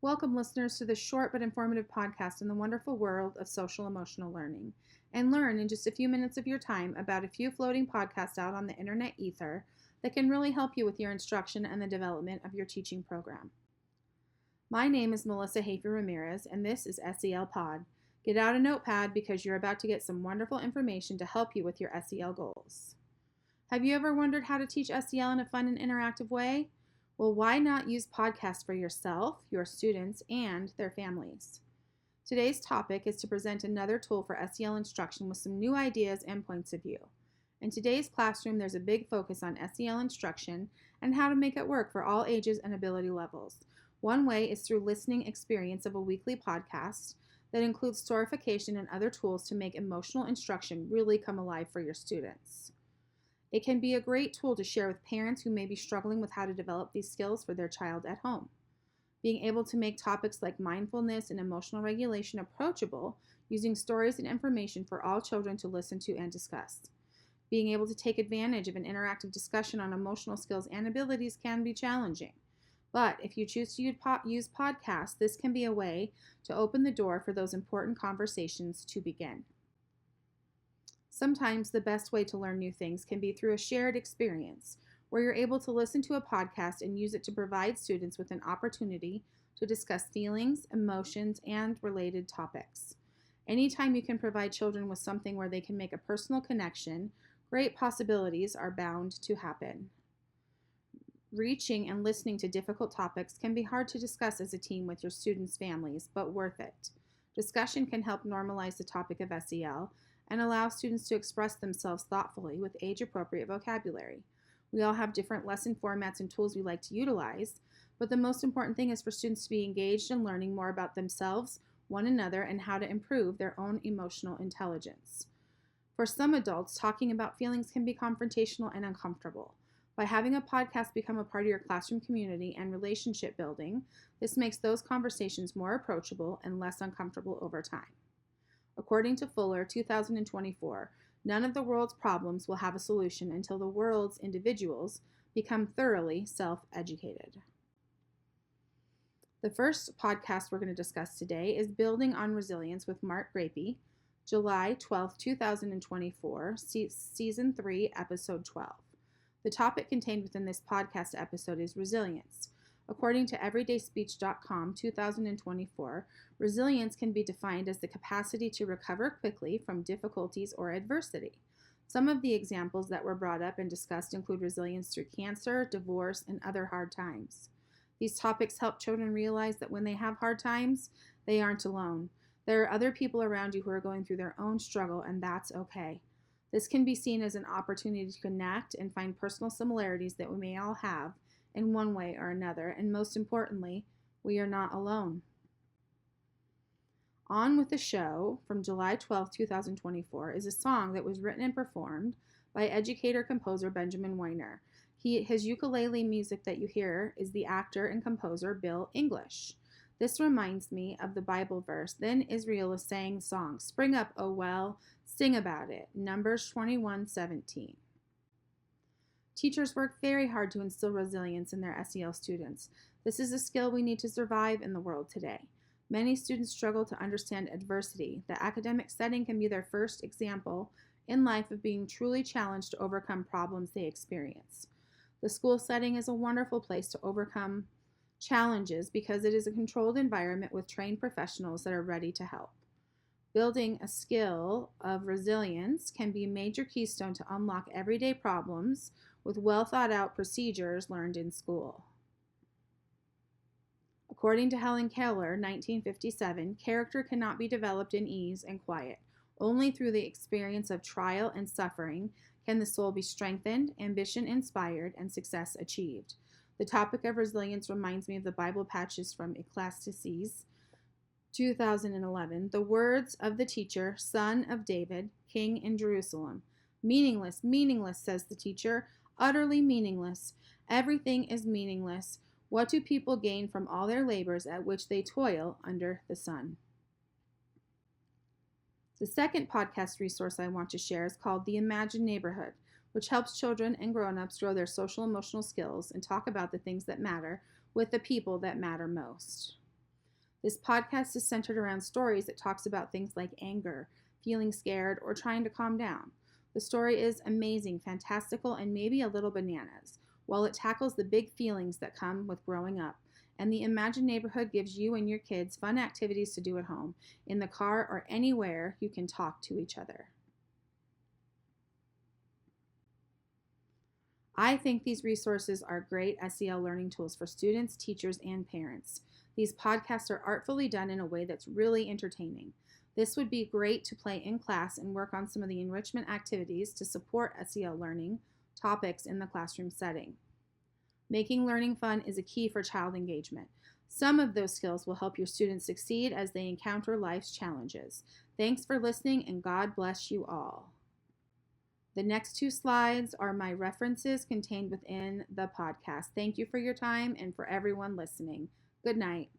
Welcome, listeners, to this short but informative podcast in the wonderful world of social emotional learning. And learn in just a few minutes of your time about a few floating podcasts out on the internet ether that can really help you with your instruction and the development of your teaching program. My name is Melissa Hafer Ramirez, and this is SEL Pod. Get out a notepad because you're about to get some wonderful information to help you with your SEL goals. Have you ever wondered how to teach SEL in a fun and interactive way? Well, why not use podcasts for yourself, your students, and their families? Today's topic is to present another tool for SEL instruction with some new ideas and points of view. In today's classroom, there's a big focus on SEL instruction and how to make it work for all ages and ability levels. One way is through listening experience of a weekly podcast that includes storification and other tools to make emotional instruction really come alive for your students. It can be a great tool to share with parents who may be struggling with how to develop these skills for their child at home. Being able to make topics like mindfulness and emotional regulation approachable using stories and information for all children to listen to and discuss. Being able to take advantage of an interactive discussion on emotional skills and abilities can be challenging. But if you choose to use podcasts, this can be a way to open the door for those important conversations to begin. Sometimes the best way to learn new things can be through a shared experience, where you're able to listen to a podcast and use it to provide students with an opportunity to discuss feelings, emotions, and related topics. Anytime you can provide children with something where they can make a personal connection, great possibilities are bound to happen. Reaching and listening to difficult topics can be hard to discuss as a team with your students' families, but worth it. Discussion can help normalize the topic of SEL and allow students to express themselves thoughtfully with age-appropriate vocabulary. We all have different lesson formats and tools we like to utilize, but the most important thing is for students to be engaged in learning more about themselves, one another, and how to improve their own emotional intelligence. For some adults, talking about feelings can be confrontational and uncomfortable. By having a podcast become a part of your classroom community and relationship building, this makes those conversations more approachable and less uncomfortable over time. According to Fuller, 2024, none of the world's problems will have a solution until the world's individuals become thoroughly self-educated. The first podcast we're going to discuss today is Building on Resilience with Mark Grapey, July 12, 2024, Season 3, Episode 12. The topic contained within this podcast episode is resilience. According to everydayspeech.com 2024, resilience can be defined as the capacity to recover quickly from difficulties or adversity. Some of the examples that were brought up and discussed include resilience through cancer, divorce, and other hard times. These topics help children realize that when they have hard times, they aren't alone. There are other people around you who are going through their own struggle, and that's okay. This can be seen as an opportunity to connect and find personal similarities that we may all have in one way or another, and most importantly, we are not alone. On with the show from July 12, 2024 is a song that was written and performed by educator-composer Benjamin Weiner. His ukulele music that you hear is the actor and composer Bill English. This reminds me of the Bible verse, "Then Israel is saying song, spring up, O well, sing about it," Numbers 21:17. Teachers work very hard to instill resilience in their SEL students. This is a skill we need to survive in the world today. Many students struggle to understand adversity. The academic setting can be their first example in life of being truly challenged to overcome problems they experience. The school setting is a wonderful place to overcome challenges because it is a controlled environment with trained professionals that are ready to help. Building a skill of resilience can be a major keystone to unlock everyday problems with well thought out procedures learned in school. According to Helen Keller, 1957, character cannot be developed in ease and quiet. Only through the experience of trial and suffering can the soul be strengthened, ambition inspired, and success achieved. The topic of resilience reminds me of the Bible passages from Ecclesiastes 2011, the words of the teacher, son of David, king in Jerusalem. Meaningless, meaningless, says the teacher, utterly meaningless. Everything is meaningless. What do people gain from all their labors at which they toil under the sun? The second podcast resource I want to share is called The Imagined Neighborhood, which helps children and grown-ups grow their social emotional skills and talk about the things that matter with the people that matter most. This podcast is centered around stories that talks about things like anger, feeling scared, or trying to calm down. The story is amazing, fantastical, and maybe a little bananas, while it tackles the big feelings that come with growing up. And the Imagined Neighborhood gives you and your kids fun activities to do at home, in the car, or anywhere you can talk to each other. I think these resources are great SEL learning tools for students, teachers, and parents. These podcasts are artfully done in a way that's really entertaining. This would be great to play in class and work on some of the enrichment activities to support SEL learning topics in the classroom setting. Making learning fun is a key for child engagement. Some of those skills will help your students succeed as they encounter life's challenges. Thanks for listening, and God bless you all. The next 2 slides are my references contained within the podcast. Thank you for your time and for everyone listening. Good night.